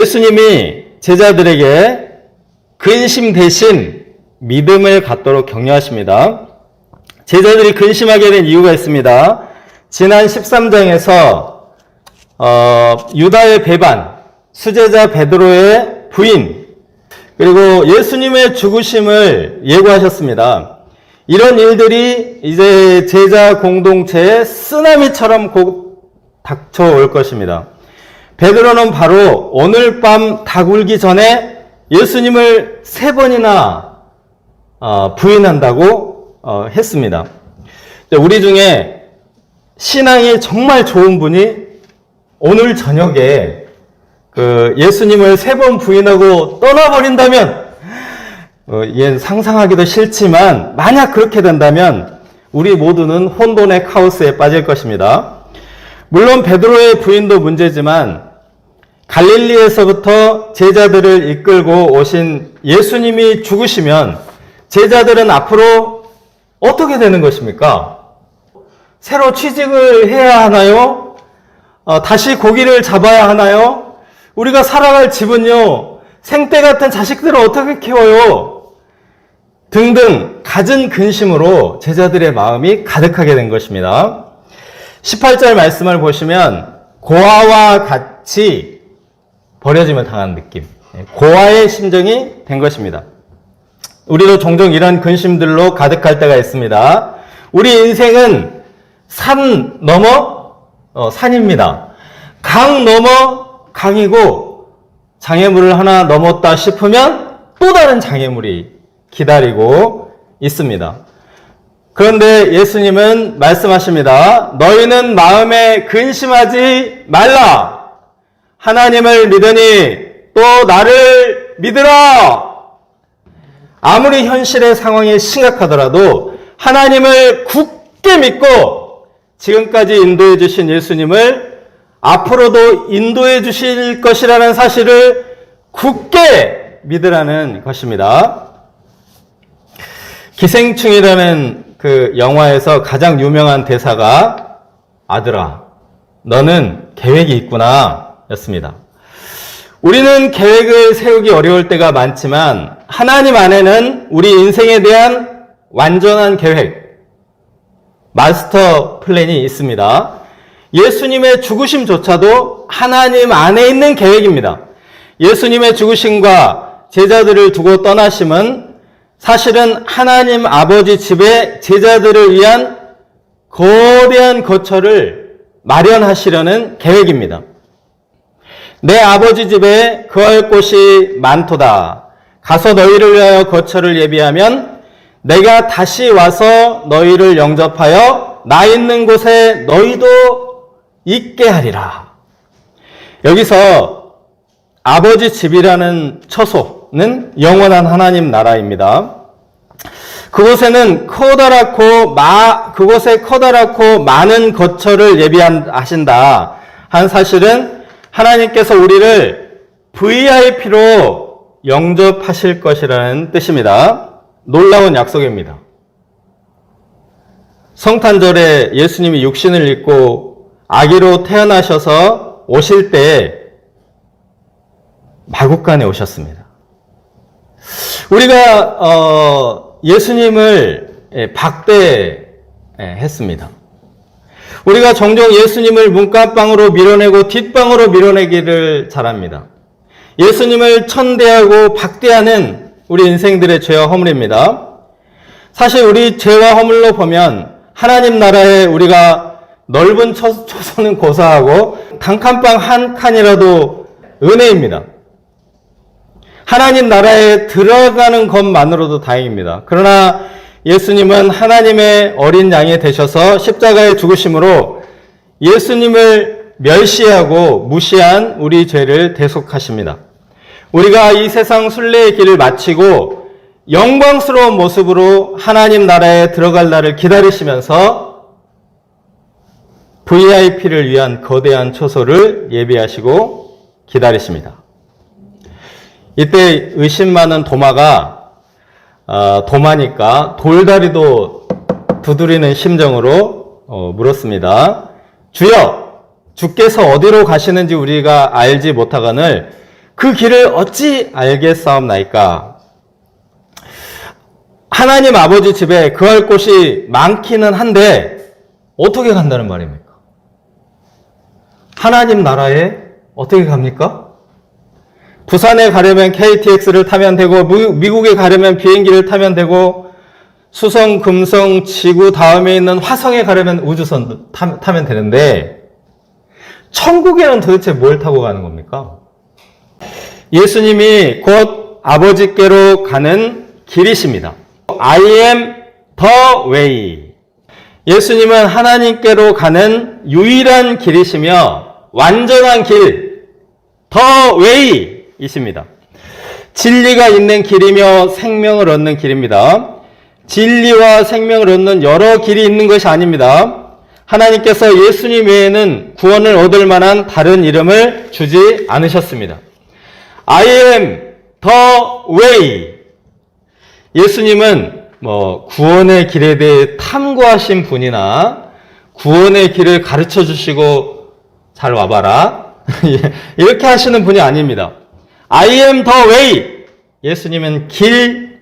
예수님이 제자들에게 근심 대신 믿음을 갖도록 격려하십니다. 제자들이 근심하게 된 이유가 있습니다. 지난 13장에서 유다의 배반, 수제자 베드로의 부인, 그리고 예수님의 죽으심을 예고하셨습니다. 이런 일들이 이제 제자 공동체에 쓰나미처럼 곧 닥쳐올 것입니다. 베드로는 바로 오늘 밤 닭 울기 전에 예수님을 3번이나 부인한다고 했습니다. 우리 중에 신앙이 정말 좋은 분이 오늘 저녁에 예수님을 3번 부인하고 떠나버린다면, 얘는 상상하기도 싫지만 만약 그렇게 된다면 우리 모두는 혼돈의 카오스에 빠질 것입니다. 물론 베드로의 부인도 문제지만 갈릴리에서부터 제자들을 이끌고 오신 예수님이 죽으시면 제자들은 앞으로 어떻게 되는 것입니까? 새로 취직을 해야 하나요? 다시 고기를 잡아야 하나요? 우리가 살아갈 집은요, 생떼 같은 자식들을 어떻게 키워요? 등등 갖은 근심으로 제자들의 마음이 가득하게 된 것입니다. 18절 말씀을 보시면 고아와 같이 버려짐을 당한 느낌, 고아의 심정이 된 것입니다. 우리도 종종 이런 근심들로 가득할 때가 있습니다. 우리 인생은 산 넘어 산입니다. 강 넘어 강이고, 장애물을 하나 넘었다 싶으면 또 다른 장애물이 기다리고 있습니다. 그런데 예수님은 말씀하십니다. 너희는 마음에 근심하지 말라. 하나님을 믿으니 또 나를 믿으라. 아무리 현실의 상황이 심각하더라도 하나님을 굳게 믿고 지금까지 인도해 주신 예수님을 앞으로도 인도해 주실 것이라는 사실을 굳게 믿으라는 것입니다. 기생충이라는 그 영화에서 가장 유명한 대사가 아들아, 너는 계획이 있구나 였습니다. 우리는 계획을 세우기 어려울 때가 많지만 하나님 안에는 우리 인생에 대한 완전한 계획, 마스터 플랜이 있습니다. 예수님의 죽으심조차도 하나님 안에 있는 계획입니다. 예수님의 죽으심과 제자들을 두고 떠나심은 사실은 하나님 아버지 집에 제자들을 위한 거대한 거처를 마련하시려는 계획입니다. 내 아버지 집에 거할 곳이 많도다. 가서 너희를 위하여 거처를 예비하면 내가 다시 와서 너희를 영접하여 나 있는 곳에 너희도 있게 하리라. 여기서 아버지 집이라는 처소는 영원한 하나님 나라입니다. 그곳에 커다랗고 많은 거처를 예비하신다 한 사실은 하나님께서 우리를 VIP로 영접하실 것이라는 뜻입니다. 놀라운 약속입니다. 성탄절에 예수님이 육신을 입고 아기로 태어나셔서 오실 때 마국간에 오셨습니다. 우리가 예수님을 박대했습니다. 우리가 종종 예수님을 문간방으로 밀어내고 뒷방으로 밀어내기를 잘합니다. 예수님을 천대하고 박대하는 우리 인생들의 죄와 허물입니다. 사실 우리 죄와 허물로 보면 하나님 나라에 우리가 넓은 초소는 고사하고 단칸방 한 칸이라도 은혜입니다. 하나님 나라에 들어가는 것만으로도 다행입니다. 그러나 예수님은 하나님의 어린 양이 되셔서 십자가에 죽으심으로 예수님을 멸시하고 무시한 우리 죄를 대속하십니다. 우리가 이 세상 순례의 길을 마치고 영광스러운 모습으로 하나님 나라에 들어갈 날을 기다리시면서 VIP를 위한 거대한 초소를 예비하시고 기다리십니다. 이때 의심 많은 도마니까 돌다리도 두드리는 심정으로 물었습니다. 주여, 주께서 어디로 가시는지 우리가 알지 못하거늘 그 길을 어찌 알겠사옵나이까? 하나님 아버지 집에 거할 곳이 많기는 한데 어떻게 간다는 말입니까? 하나님 나라에 어떻게 갑니까? 부산에 가려면 KTX를 타면 되고 미국에 가려면 비행기를 타면 되고 수성, 금성, 지구 다음에 있는 화성에 가려면 우주선 타면 되는데 천국에는 도대체 뭘 타고 가는 겁니까? 예수님이 곧 아버지께로 가는 길이십니다. I am the way. 예수님은 하나님께로 가는 유일한 길이시며 완전한 길, the way 이십니다. 진리가 있는 길이며 생명을 얻는 길입니다. 진리와 생명을 얻는 여러 길이 있는 것이 아닙니다. 하나님께서 예수님 외에는 구원을 얻을 만한 다른 이름을 주지 않으셨습니다. I am the way. 예수님은 구원의 길에 대해 탐구하신 분이나 구원의 길을 가르쳐 주시고 잘 와봐라 이렇게 하시는 분이 아닙니다. I am the way. 예수님은 길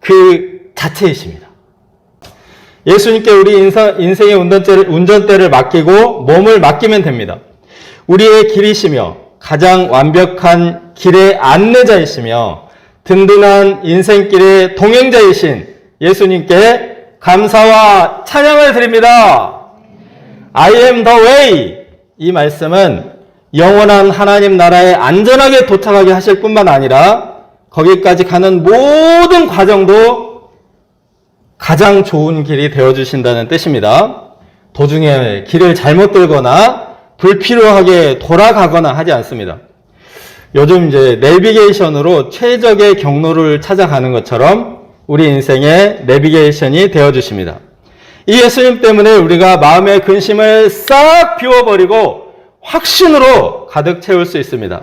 그 자체이십니다. 예수님께 우리 인생의 운전대를 맡기고 몸을 맡기면 됩니다. 우리의 길이시며 가장 완벽한 길의 안내자이시며 든든한 인생길의 동행자이신 예수님께 감사와 찬양을 드립니다. I am the way. 이 말씀은 영원한 하나님 나라에 안전하게 도착하게 하실 뿐만 아니라 거기까지 가는 모든 과정도 가장 좋은 길이 되어주신다는 뜻입니다. 도중에 길을 잘못 들거나 불필요하게 돌아가거나 하지 않습니다. 요즘 이제 내비게이션으로 최적의 경로를 찾아가는 것처럼 우리 인생의 내비게이션이 되어주십니다. 이 예수님 때문에 우리가 마음의 근심을 싹 비워버리고 확신으로 가득 채울 수 있습니다.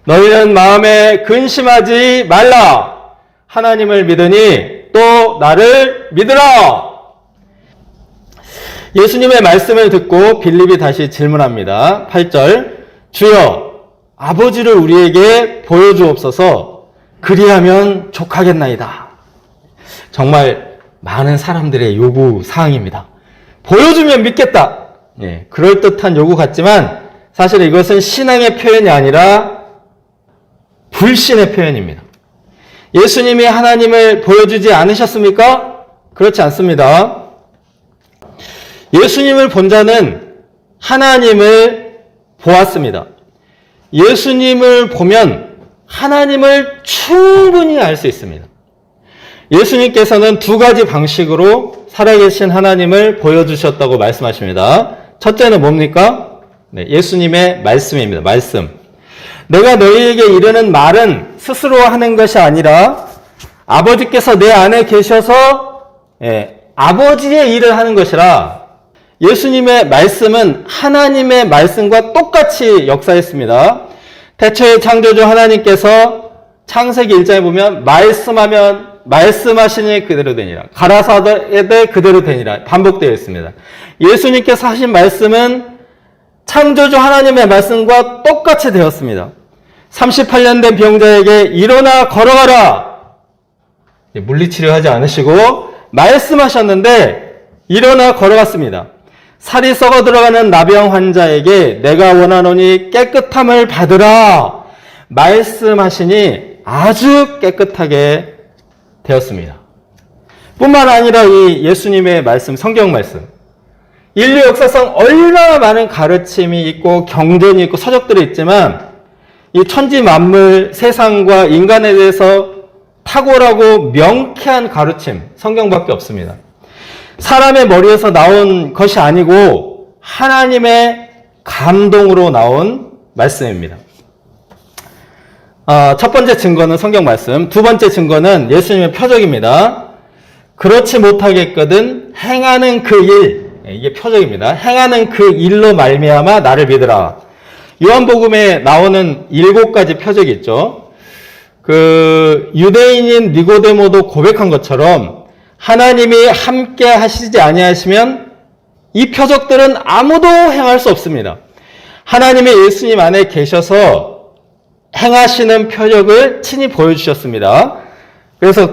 너희는 마음에 근심하지 말라. 하나님을 믿으니 또 나를 믿으라. 예수님의 말씀을 듣고 빌립이 다시 질문합니다. 8절 주여 아버지를 우리에게 보여주옵소서 그리하면 족하겠나이다. 정말 많은 사람들의 요구 사항입니다. 보여주면 믿겠다. 그럴듯한 요구 같지만 사실 이것은 신앙의 표현이 아니라 불신의 표현입니다. 예수님이 하나님을 보여주지 않으셨습니까? 그렇지 않습니다. 예수님을 본 자는 하나님을 보았습니다. 예수님을 보면 하나님을 충분히 알 수 있습니다. 예수님께서는 두 가지 방식으로 살아계신 하나님을 보여주셨다고 말씀하십니다. 첫째는 뭡니까? 예수님의 말씀입니다. 말씀. 내가 너희에게 이르는 말은 스스로 하는 것이 아니라 아버지께서 내 안에 계셔서 아버지의 일을 하는 것이라. 예수님의 말씀은 하나님의 말씀과 똑같이 역사했습니다. 태초에 창조주 하나님께서 창세기 1장에 보면 말씀하면 말씀하시니 그대로 되니라. 가라사대 그대로 되니라. 반복되어 있습니다. 예수님께서 하신 말씀은 창조주 하나님의 말씀과 똑같이 되었습니다. 38년 된 병자에게 일어나 걸어가라. 물리치료하지 않으시고 말씀하셨는데 일어나 걸어갔습니다. 살이 썩어 들어가는 나병 환자에게 내가 원하노니 깨끗함을 받으라. 말씀하시니 아주 깨끗하게 되었습니다. 뿐만 아니라 이 예수님의 말씀, 성경 말씀, 인류 역사상 얼마나 많은 가르침이 있고 경전이 있고 서적들이 있지만 이 천지 만물, 세상과 인간에 대해서 탁월하고 명쾌한 가르침, 성경밖에 없습니다. 사람의 머리에서 나온 것이 아니고 하나님의 감동으로 나온 말씀입니다. 첫 번째 증거는 성경 말씀, 두 번째 증거는 예수님의 표적입니다. 그렇지 못하겠거든 행하는 그 일, 이게 표적입니다. 행하는 그 일로 말미암아 나를 믿으라. 요한복음에 나오는 7가지 표적이 있죠. 유대인인 니고데모도 고백한 것처럼 하나님이 함께 하시지 아니하시면 이 표적들은 아무도 행할 수 없습니다. 하나님의 예수님 안에 계셔서 행하시는 표적을 친히 보여주셨습니다. 그래서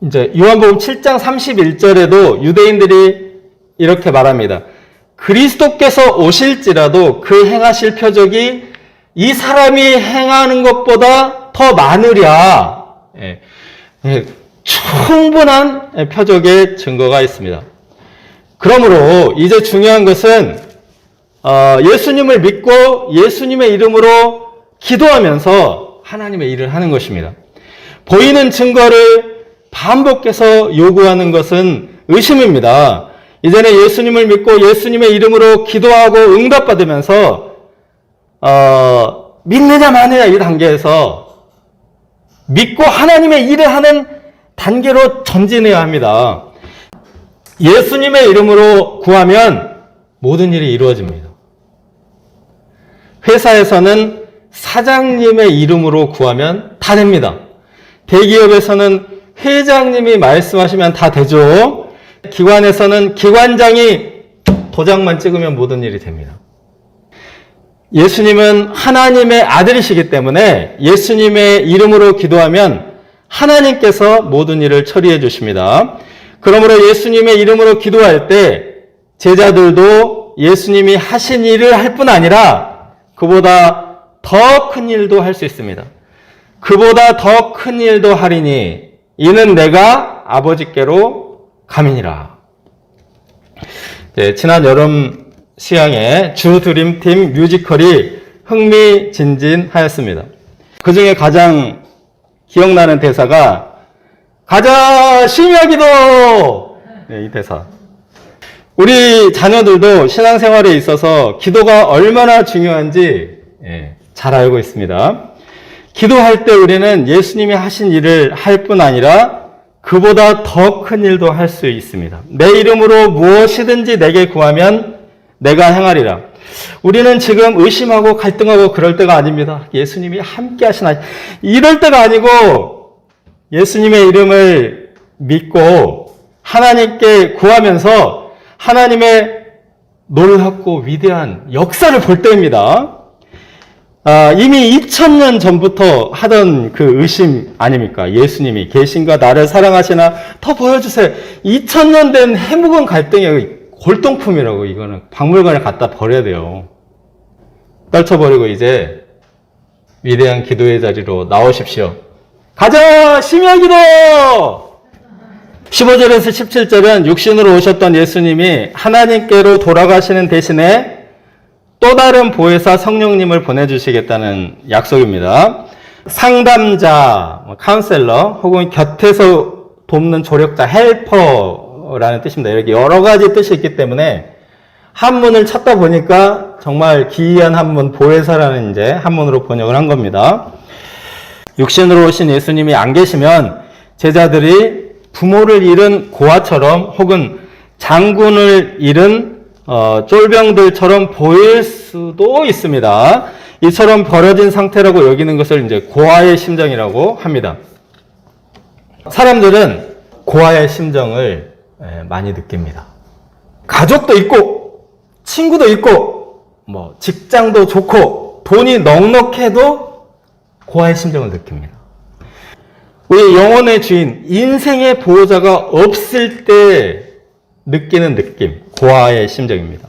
이제 요한복음 7장 31절에도 유대인들이 이렇게 말합니다. 그리스도께서 오실지라도 그 행하실 표적이 이 사람이 행하는 것보다 더 많으랴. 충분한 표적의 증거가 있습니다. 그러므로 이제 중요한 것은 예수님을 믿고 예수님의 이름으로 기도하면서 하나님의 일을 하는 것입니다. 보이는 증거를 반복해서 요구하는 것은 의심입니다. 이제는 예수님을 믿고 예수님의 이름으로 기도하고 응답받으면서 믿느냐 마느냐 이 단계에서 믿고 하나님의 일을 하는 단계로 전진해야 합니다. 예수님의 이름으로 구하면 모든 일이 이루어집니다. 회사에서는 사장님의 이름으로 구하면 다 됩니다. 대기업에서는 회장님이 말씀하시면 다 되죠. 기관에서는 기관장이 도장만 찍으면 모든 일이 됩니다. 예수님은 하나님의 아들이시기 때문에 예수님의 이름으로 기도하면 하나님께서 모든 일을 처리해 주십니다. 그러므로 예수님의 이름으로 기도할 때 제자들도 예수님이 하신 일을 할 뿐 아니라 그보다 더 큰 일도 할 수 있습니다. 그보다 더 큰 일도 하리니 이는 내가 아버지께로 감이니라. 지난 여름 시향에 주 드림팀 뮤지컬이 흥미진진하였습니다. 그 중에 가장 기억나는 대사가 가자 심야기도! 이 대사. 우리 자녀들도 신앙생활에 있어서 기도가 얼마나 중요한지 잘 알고 있습니다. 기도할 때 우리는 예수님이 하신 일을 할 뿐 아니라 그보다 더 큰 일도 할 수 있습니다. 내 이름으로 무엇이든지 내게 구하면 내가 행하리라. 우리는 지금 의심하고 갈등하고 그럴 때가 아닙니다. 예수님이 함께 하시나 이럴 때가 아니고 예수님의 이름을 믿고 하나님께 구하면서 하나님의 놀랍고 위대한 역사를 볼 때입니다. 이미 2000년 전부터 하던 그 의심 아닙니까? 예수님이 계신가 나를 사랑하시나 더 보여주세요. 2000년 된 해묵은 갈등의 골동품이라고. 이거는 박물관에 갖다 버려야 돼요. 떨쳐버리고 이제 위대한 기도의 자리로 나오십시오. 가자 심야기도! 15절에서 17절은 육신으로 오셨던 예수님이 하나님께로 돌아가시는 대신에 또 다른 보혜사 성령님을 보내주시겠다는 약속입니다. 상담자, 카운셀러 혹은 곁에서 돕는 조력자, 헬퍼라는 뜻입니다. 이렇게 여러 가지 뜻이 있기 때문에 한문을 찾다 보니까 정말 기이한 한문, 보혜사라는 이제 한문으로 번역을 한 겁니다. 육신으로 오신 예수님이 안 계시면 제자들이 부모를 잃은 고아처럼 혹은 장군을 잃은 쫄병들처럼 보일 수도 있습니다. 이처럼 버려진 상태라고 여기는 것을 이제 고아의 심정이라고 합니다. 사람들은 고아의 심정을 많이 느낍니다. 가족도 있고, 친구도 있고, 직장도 좋고, 돈이 넉넉해도 고아의 심정을 느낍니다. 우리 영혼의 주인, 인생의 보호자가 없을 때 느끼는 느낌, 고아의 심정입니다.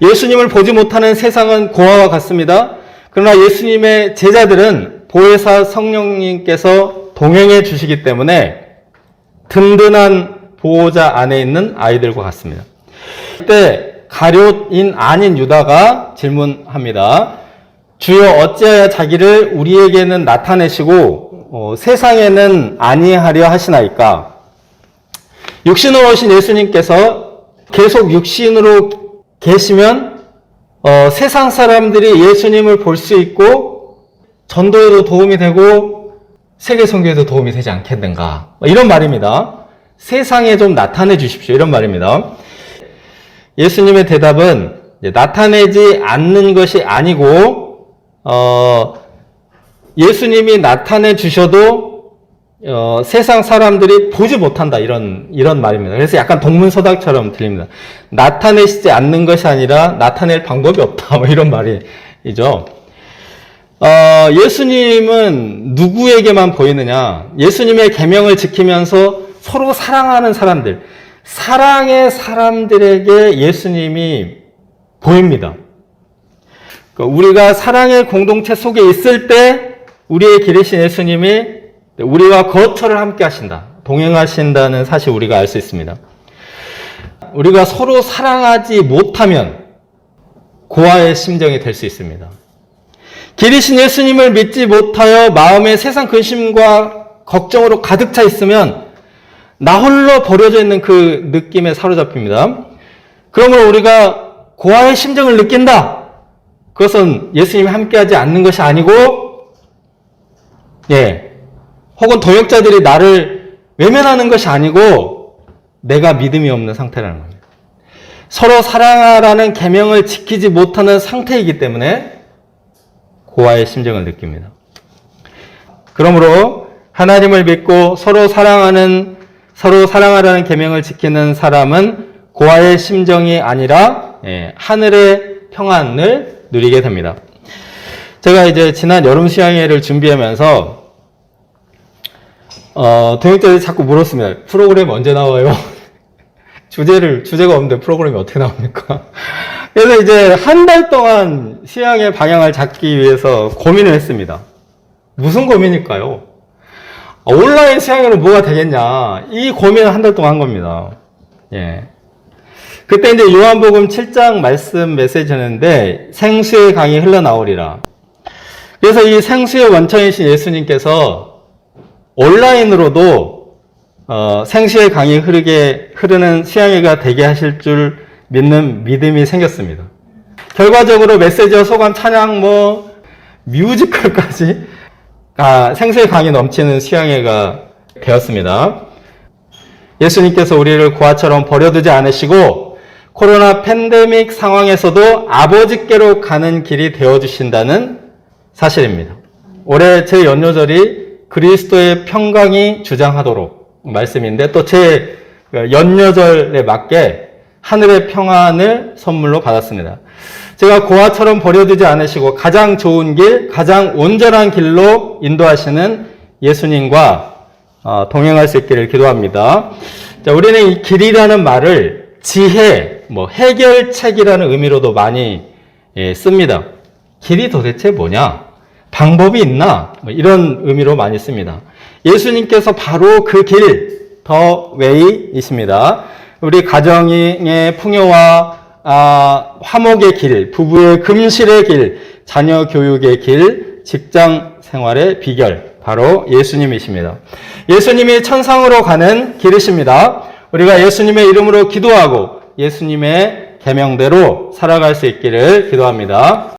예수님을 보지 못하는 세상은 고아와 같습니다. 그러나 예수님의 제자들은 보혜사 성령님께서 동행해 주시기 때문에 든든한 보호자 안에 있는 아이들과 같습니다. 이때 가룟인 아닌 유다가 질문합니다. 주여 어찌하여 자기를 우리에게는 나타내시고 세상에는 아니하려 하시나이까? 육신으로 오신 예수님께서 계속 육신으로 계시면 세상 사람들이 예수님을 볼 수 있고 전도에도 도움이 되고 세계 선교에도 도움이 되지 않겠는가? 이런 말입니다. 세상에 좀 나타내 주십시오. 이런 말입니다. 예수님의 대답은 나타내지 않는 것이 아니고 예수님이 나타내 주셔도 세상 사람들이 보지 못한다 이런 말입니다. 그래서 약간 동문서답처럼 들립니다. 나타내시지 않는 것이 아니라 나타낼 방법이 없다 이런 말이죠. 예수님은 누구에게만 보이느냐? 예수님의 계명을 지키면서 서로 사랑하는 사람들, 사랑의 사람들에게 예수님이 보입니다. 우리가 사랑의 공동체 속에 있을 때 우리의 길이신 예수님이 우리와 거처를 함께 하신다, 동행하신다는 사실 우리가 알 수 있습니다. 우리가 서로 사랑하지 못하면 고아의 심정이 될 수 있습니다. 길이신 예수님을 믿지 못하여 마음에 세상 근심과 걱정으로 가득 차 있으면 나 홀로 버려져 있는 그 느낌에 사로잡힙니다. 그러므로 우리가 고아의 심정을 느낀다. 그것은 예수님이 함께하지 않는 것이 아니고, 혹은 동역자들이 나를 외면하는 것이 아니고 내가 믿음이 없는 상태라는 겁니다. 서로 사랑하라는 계명을 지키지 못하는 상태이기 때문에 고아의 심정을 느낍니다. 그러므로 하나님을 믿고 서로 사랑하라는 계명을 지키는 사람은 고아의 심정이 아니라 하늘의 평안을 누리게 됩니다. 제가 이제 지난 여름 수양회를 준비하면서 동역자들이 자꾸 물었습니다. 프로그램 언제 나와요? 주제가 없는데 프로그램이 어떻게 나옵니까? 그래서 이제 한 달 동안 수양회 방향을 잡기 위해서 고민을 했습니다. 무슨 고민일까요? 온라인 수양회로 뭐가 되겠냐, 이 고민을 한 달 동안 한 겁니다. 그때 이제 요한복음 7장 말씀 메시지였는데 생수의 강이 흘러나오리라. 그래서 이 생수의 원천이신 예수님께서 온라인으로도 생수의 강이 흐르는 수양회가 되게 하실 줄 믿는 믿음이 생겼습니다. 결과적으로 메시지와 소감, 찬양, 뮤지컬까지 생수의 강이 넘치는 수양회가 되었습니다. 예수님께서 우리를 고아처럼 버려두지 않으시고 코로나 팬데믹 상황에서도 아버지께로 가는 길이 되어주신다는 사실입니다. 올해 제 연료절이 그리스도의 평강이 주장하도록 말씀인데, 또 제 연료절에 맞게 하늘의 평안을 선물로 받았습니다. 제가 고아처럼 버려두지 않으시고 가장 좋은 길, 가장 온전한 길로 인도하시는 예수님과 동행할 수 있기를 기도합니다. 자, 우리는 이 길이라는 말을 지혜, 해결책이라는 의미로도 많이 씁니다. 길이 도대체 뭐냐? 방법이 있나? 이런 의미로 많이 씁니다. 예수님께서 바로 그 길, 더 웨이이십니다. 우리 가정의 풍요와 화목의 길, 부부의 금실의 길, 자녀 교육의 길, 직장 생활의 비결, 바로 예수님이십니다. 예수님이 천상으로 가는 길이십니다. 우리가 예수님의 이름으로 기도하고 예수님의 계명대로 살아갈 수 있기를 기도합니다.